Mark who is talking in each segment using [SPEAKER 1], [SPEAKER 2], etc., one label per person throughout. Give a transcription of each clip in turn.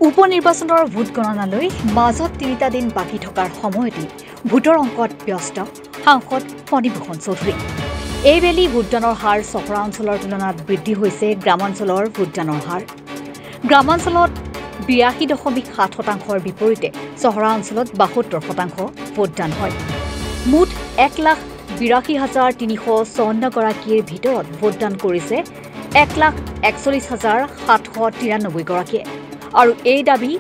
[SPEAKER 1] উপনিৰ্বাচনৰ vote গণনালৈ মাজত ৩টা দিন বাকী থকাৰ সময়তে ভোটৰ অংকত ব্যস্ত সাংসদ ফণীভূষণ চৌধুৰী। এইবেলি ভোটদানৰ হাৰ চহৰা অঞ্চলৰ তুলনাত বৃদ্ধি হৈছে গ্ৰামাঞ্চলৰ ভোটদানৰ হাৰ। গ্ৰামাঞ্চলত ৮২.৭%ৰ বিপৰীতে চহৰা অঞ্চলত ৭২% ভোটদান হয়। মুঠ ১,৮২,৩৫৪ গৰাকীৰ ভিতৰত ভোটদান কৰিছে ১,৪১,৭৯৩ গৰাকীয়ে। আৰু এই দাবী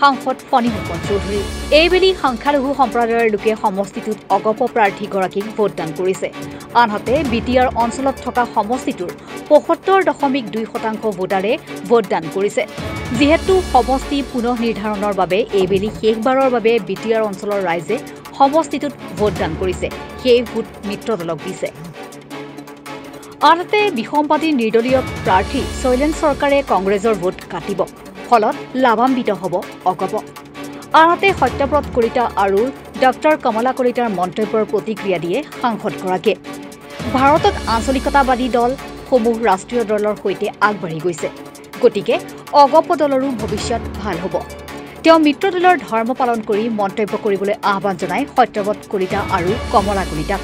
[SPEAKER 1] সাংসদ ফণীভূষণ চৌধুৰী। এইবেলি সংখ্যালঘু সম্প্ৰদায়ৰ লোকে সমষ্টিটোত অগপ প্ৰাৰ্থীগৰাকীক ভোটদান কৰিছে। আনহাতে বিটিআৰ অঞ্চলত থকা সমষ্টিটোৰ ৭৫.২% ভোটাৰে ভোটদান কৰিছে। যিহেতু সমষ্টি পুনঃ নিৰ্ধাৰণৰ বাবে এইবেলি শেষবাৰৰ বাবে বিটিআৰ অঞ্চলৰ ৰাইজে সমষ্টিটোত ভোটদান কৰিছে, সেই ভোট মিত্ৰদলক দিছে। আনহাতে বিসম্বাদী নিৰ্দলীয় প্ৰাৰ্থী শৈলেন চৰকাৰে কংগ্ৰেছৰ ভোট কাটিব, ফলত লাভান্বিত হ'ব অগপ। আনহাতে সত্যব্ৰত কলিতা আৰু ডক্টৰ কমলা কলিতাৰ মন্তব্যৰ প্ৰতিক্ৰিয়া দিয়ে সাংসদগৰাকীয়ে। ভাৰতত আঞ্চলিকতাবাদী দলসমূহ ৰাষ্ট্ৰীয় দলৰ সৈতে আগবাঢ়ি গৈছে, গতিকে অগপ দলৰো ভৱিষ্যত ভাল হ'ব। তেওঁ মিত্ৰদলৰ ধৰ্ম পালন কৰি মন্তব্য কৰিবলৈ আহ্বান জনায় সত্যব্ৰত কলিতা আৰু কমলা কলিতাক।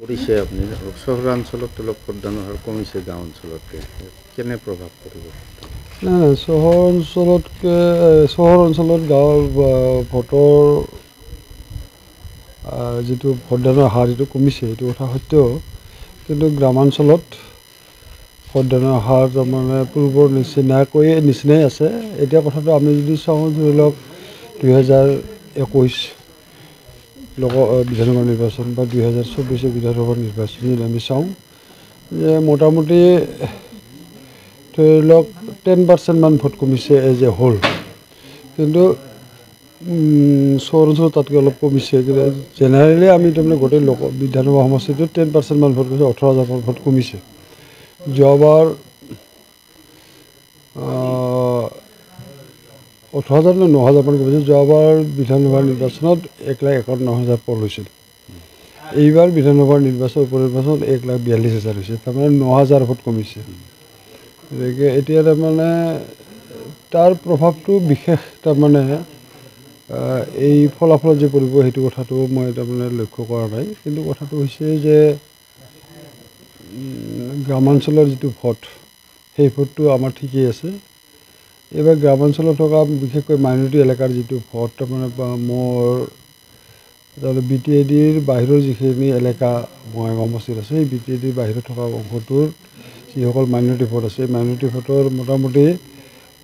[SPEAKER 2] কৰিছে আপুনি চহৰাঞ্চলত অলপ ভোটদানৰ হাৰ কমিছে, গাঁও অঞ্চলতকৈ কেনে প্ৰভাৱ পৰিব?
[SPEAKER 3] নাই, চহৰ অঞ্চলত গাঁৱৰ ভোটৰ যিটো ভোটদানৰ হাৰ যিটো কমিছে সেইটো কথা সত্য, কিন্তু গ্ৰামাঞ্চলত ভোটদানৰ হাৰ তাৰমানে পূৰ্বৰ নিচিনাই আছে। এতিয়া কথাটো আমি যদি চাওঁ, ধৰি লওক 2021 বিধানসভা নিৰ্বাচন বা 2024 বিধানসভা নিৰ্বাচন যদি আমি চাওঁ, যে মোটামুটি ধৰি লওক 10% মান ভোট কমিছে এজ এ হোল, কিন্তু চহৰ অঞ্চলত তাতকৈ অলপ কমিছে। কিন্তু জেনেৰেলি আমি তাৰমানে গোটেই বিধানসভা সমষ্টিটোত 10% মান ভোট কমিছে, 18,000 ভোট কমিছে। যোৱাবাৰ 18,000 নে 9,000 মান কমিছে। যোৱাবাৰ বিধানসভা নিৰ্বাচনত 1,51,000 পল হৈছিল। এইবাৰ বিধানসভাৰ উপনিৰ্বাচনত 1,42,000 হৈছে, তাৰমানে 9,000 ভোট কমিছে। গতিকে এতিয়া তাৰমানে তাৰ প্ৰভাৱটো বিশেষ তাৰমানে এই ফলাফলত যে পৰিব সেইটো কথাটো মই তাৰমানে লক্ষ্য কৰা নাই। কিন্তু কথাটো হৈছে যে গ্ৰামাঞ্চলৰ যিটো ভোট, সেই ভোটটো আমাৰ ঠিকেই আছে। এইবাৰ গ্ৰামাঞ্চলত থকা বিশেষকৈ মাইনৰিটি এলেকাৰ যিটো ভোট, তাৰমানে মোৰ তাৰমানে BTADৰ বাহিৰৰ যিখিনি এলেকা সমষ্টিত আছে, সেই BTADৰ বাহিৰত থকা অংশটোৰ যিসকল মাইনৰিটি ভোট আছে, মাইনৰিটি ভোটৰ মোটামুটি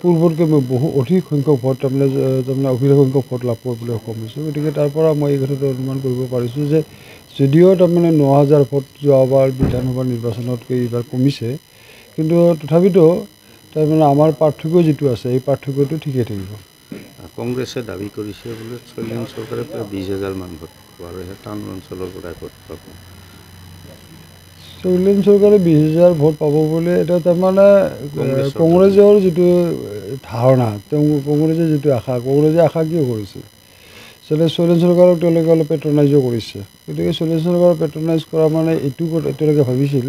[SPEAKER 3] পূৰ্বতকৈ মই অধিক সংখ্যক ভোট তাৰমানে অভিলেখ সংখ্যক ভোট লাভ কৰিবলৈ সক্ষম হৈছোঁ। গতিকে তাৰ পৰা মই এই কথাটো অনুমান কৰিব পাৰিছোঁ যে যদিও তাৰমানে 9,000 ভোট যোৱাবাৰ বিধানসভা নিৰ্বাচনতকৈ এইবাৰ কমিছে, কিন্তু তথাপিতো তাৰমানে আমাৰ পাৰ্থক্য যিটো আছে এই পাৰ্থক্যটো ঠিকেই থাকিব।
[SPEAKER 2] কংগ্ৰেছে দাবী কৰিছে বোলে শৈলেন চৰকাৰে প্ৰায় 20,000 মান ভোট পাব আৰু সেই টাউন অঞ্চলৰ পৰাই ভোট পাব।
[SPEAKER 3] শৈলেন চৰকাৰে 20,000 ভোট পাব বুলি এটা তাৰমানে কংগ্ৰেছৰ যিটো ধাৰণা, কংগ্ৰেছে যিটো কংগ্ৰেছে আশা কিয় কৰিছে? শৈলেন চৰকাৰক তেওঁলোকে অলপ পেট্ৰনাইজো কৰিছে। গতিকে শৈলেন চৰকাৰক পেট্ৰনাইজ কৰা মানে এইটো তেওঁলোকে ভাবিছিল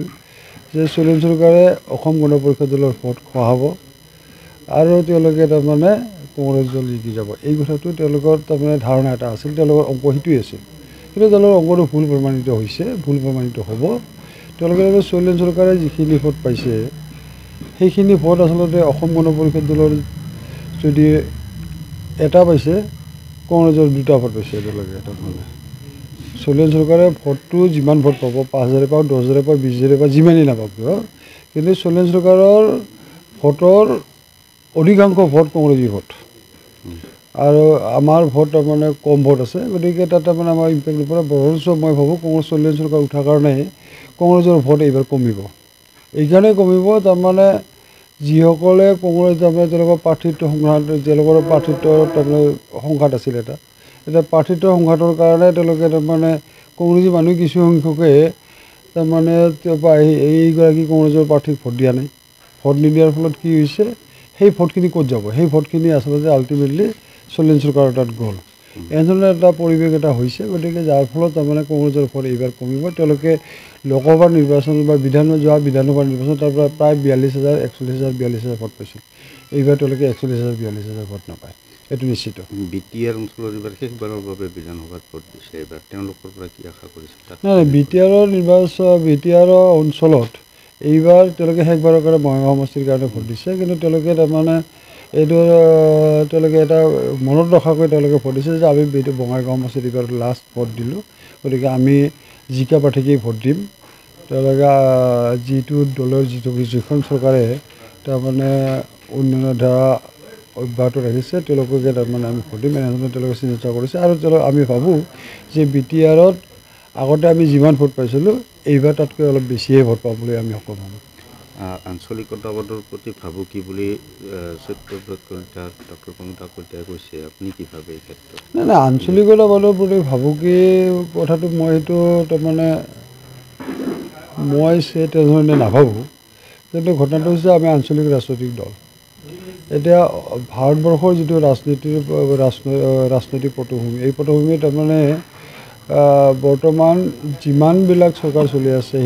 [SPEAKER 3] যে শৈলেন চৰকাৰে অসম গণ পৰিষদ দলৰ ভোট খহাব আৰু তেওঁলোকে তাৰমানে কংগ্ৰেছ দল জিকি যাব। এই কথাটো তেওঁলোকৰ তাৰমানে ধাৰণা এটা আছিল, তেওঁলোকৰ অংক সেইটোৱেই আছিল। কিন্তু তেওঁলোকৰ অংকটো ভুল প্ৰমাণিত হৈছে, ভুল প্ৰমাণিত হ'ব। তেওঁলোকে শৈলেন চৰকাৰে যিখিনি ভোট পাইছে, সেইখিনি ভোট আচলতে অসম গণ পৰিষদ দলৰ যদি এটা পাইছে, কংগ্ৰেছৰ 2টা ভোট পাইছে। তেওঁলোকে তাৰমানে শৈলেন চৰকাৰে ভোটটো যিমান ভোট পাব, 5,000 পাওক, 10,000 পাওক, 20,000 পাওক, যিমানেই নাপাওক কিয়, কিন্তু শৈলেন চৰকাৰৰ ভোটৰ অধিকাংশ ভোট কংগ্ৰেছী ভোট আৰু আমাৰ ভোট তাৰমানে কম ভোট আছে। গতিকে তাত তাৰমানে আমাৰ ইম্পেক্ট নপৰে। বৰঞ্চ মই ভাবোঁ শৈলেন চৰকাৰ উঠাৰ কাৰণে কংগ্ৰেছৰ ভোট এইবাৰ কমিব। এইকাৰণে কমিব তাৰমানে যিসকলে কংগ্ৰেছ তাৰমানে তেওঁলোকৰ প্ৰাৰ্থিত্ব তাৰমানে সংঘাত আছিল এটা প্ৰাৰ্থিত্ব সংঘাতৰ কাৰণে তেওঁলোকে তাৰমানে কংগ্ৰেছী মানুহ কিছু সংখ্যকে তাৰমানে এইগৰাকী কংগ্ৰেছৰ প্ৰাৰ্থীক ভোট দিয়া নাই। ভোট নিদিয়াৰ ফলত কি হৈছে, সেই ভোটখিনি ক'ত যাব? সেই ভোটখিনি আচলতে আল্টিমেটলি শৈলেন চৰকাৰৰ তাত গ'ল। এনেধৰণৰ এটা পৰিৱেশ এটা হৈছে। গতিকে যাৰ ফলত তাৰমানে কংগ্ৰেছৰ ভোট এইবাৰ কমিব। তেওঁলোকে লোকসভা নিৰ্বাচন বা বিধানসভা নিৰ্বাচন তাৰ পৰা প্ৰায় 42,000, 41,000, 42,000 ভোট পাইছিল। এইবাৰ তেওঁলোকে 41,000 ভোট নাপায়, এইটো নিশ্চিত।
[SPEAKER 2] BTR অঞ্চলৰ এইবাৰ শেষবাৰৰ বাবে বিধানসভাত ভোট দিছে, এইবাৰ তেওঁলোকৰ পৰা কি আশা কৰিছে?
[SPEAKER 3] নাই, BTR অঞ্চলত এইবাৰ তেওঁলোকে শেষবাৰৰ কাৰণে বঙাইগাঁও সমষ্টিৰ কাৰণে ভোট দিছে, কিন্তু তেওঁলোকে তাৰমানে এইটো তেওঁলোকে এটা মনত ৰখাকৈ তেওঁলোকে ভোট দিছে যে আমি বঙাইগাঁও সমষ্টিত এইবাৰ লাষ্ট ভোট দিলোঁ, গতিকে আমি জিকা প্ৰাৰ্থীকেই ভোট দিম। তেওঁলোকে যিটো দলৰ যিখন চৰকাৰে তাৰমানে উন্নয়নৰ ধাৰা অব্যাহত ৰাখিছে, তেওঁলোককে তাৰমানে আমি ভোট দিম, এনেধৰণে তেওঁলোকে চিন্তা কৰিছে। আৰু আমি ভাবোঁ যে BTRত আগতে আমি যিমান ভোট পাইছিলোঁ, এইবাৰ তাতকৈ অলপ বেছিহে ভোট পাবলৈ আমি সক্ষম হ'ম।
[SPEAKER 2] আঞ্চলিকতাবাদৰ প্ৰতি ভাবুকি বুলি সত্যব্ৰত কলিতা, ডক্টৰ কমলা কলিতাই কৈছে, আপুনি কি ভাবে এই ক্ষেত্ৰত?
[SPEAKER 3] নাই, আঞ্চলিকতাবাদৰ প্ৰতি ভাবুকি কথাটো মই সেইটো তাৰমানে তেনেধৰণে নাভাবোঁ, কিন্তু ঘটনাটো হৈছে আমি আঞ্চলিক ৰাজনৈতিক দল। এতিয়া ভাৰতবৰ্ষৰ যিটো ৰাজনৈতিক পটভূমি, এই পটভূমি তাৰমানে বৰ্তমান যিমানবিলাক চৰকাৰ চলি আছে,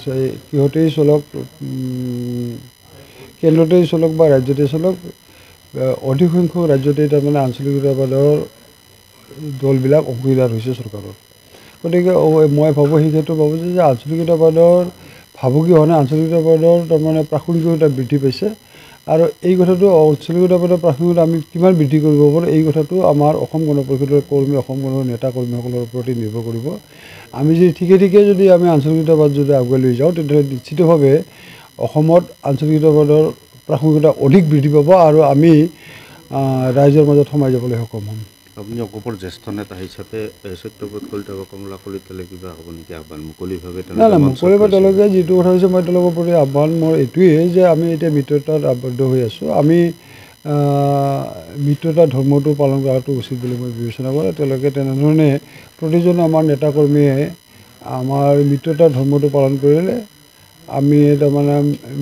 [SPEAKER 3] সেই সিহঁতেই চলক, কেন্দ্ৰতেই চলক বা ৰাজ্যতেই চলক, অধিক সংখ্যক ৰাজ্যতেই তাৰমানে আঞ্চলিকতাবাদৰ দলবিলাক অংশীদাৰ হৈছে চৰকাৰৰ। গতিকে মই ভাবোঁ, সেই ক্ষেত্ৰত ভাবোঁ যে আঞ্চলিকতাবাদৰ ভাবুকি হোৱা নাই, আঞ্চলিকতাবাদৰ তাৰমানে প্ৰাসংগিকতা বৃদ্ধি পাইছে। আৰু এই কথাটো আঞ্চলিকতাবাদৰ প্ৰাসংগিকতা আমি কিমান বৃদ্ধি কৰিব পাৰোঁ, এই কথাটো আমাৰ অসম গণ পৰিষদৰ কৰ্মী, অসম গণ নেতা কৰ্মীসকলৰ ওপৰতে নিৰ্ভৰ কৰিব। আমি যদি ঠিকে যদি আমি আঞ্চলিকতাবাদ যদি আগুৱাই লৈ যাওঁ, তেতিয়াহ'লে নিশ্চিতভাৱে অসমত আঞ্চলিকতাবাদৰ প্ৰাসংগিকতা অধিক বৃদ্ধি পাব আৰু আমি ৰাইজৰ মাজত সোমাই যাবলৈ সক্ষম হ'ম।
[SPEAKER 2] আপুনি অকপৰ জ্যেষ্ঠ নেতা হিচাপে সত্যব্ৰত কলিতা বা কমলা কলিতালৈ কিবা হ'ব নেকি আহ্বান মুকলিভাৱে?
[SPEAKER 3] নাই, মুকলিভাৱে তেওঁলোকে যিটো কথা হৈছে, মই তেওঁলোকৰ প্ৰতি আহ্বান মোৰ এইটোৱেই যে আমি এতিয়া মিত্ৰতাত আবদ্ধ হৈ আছোঁ, আমি মিত্ৰতা ধৰ্মটো পালন কৰাটো উচিত বুলি মই বিবেচনা কৰোঁ। তেওঁলোকে তেনেধৰণে প্ৰতিজন আমাৰ নেতাকৰ্মীয়ে আমাৰ মিত্ৰতা ধৰ্মটো পালন কৰিলে আমি তাৰমানে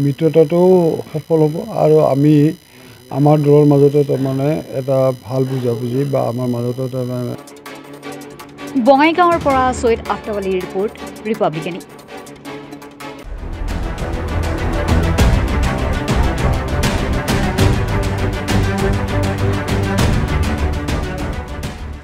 [SPEAKER 3] মিত্ৰতাটোও সফল হ'ব আৰু আমি আমাৰ দলৰ মাজতে তাৰমানে এটা ভাল বুজাবুজি বা আমাৰ মাজতে তাৰমানে।
[SPEAKER 1] বঙাইগাঁৱৰ পৰা ছৈয়দ আফতাব আলীৰ ৰিপৰ্ট, ৰিপাব্লিকানী।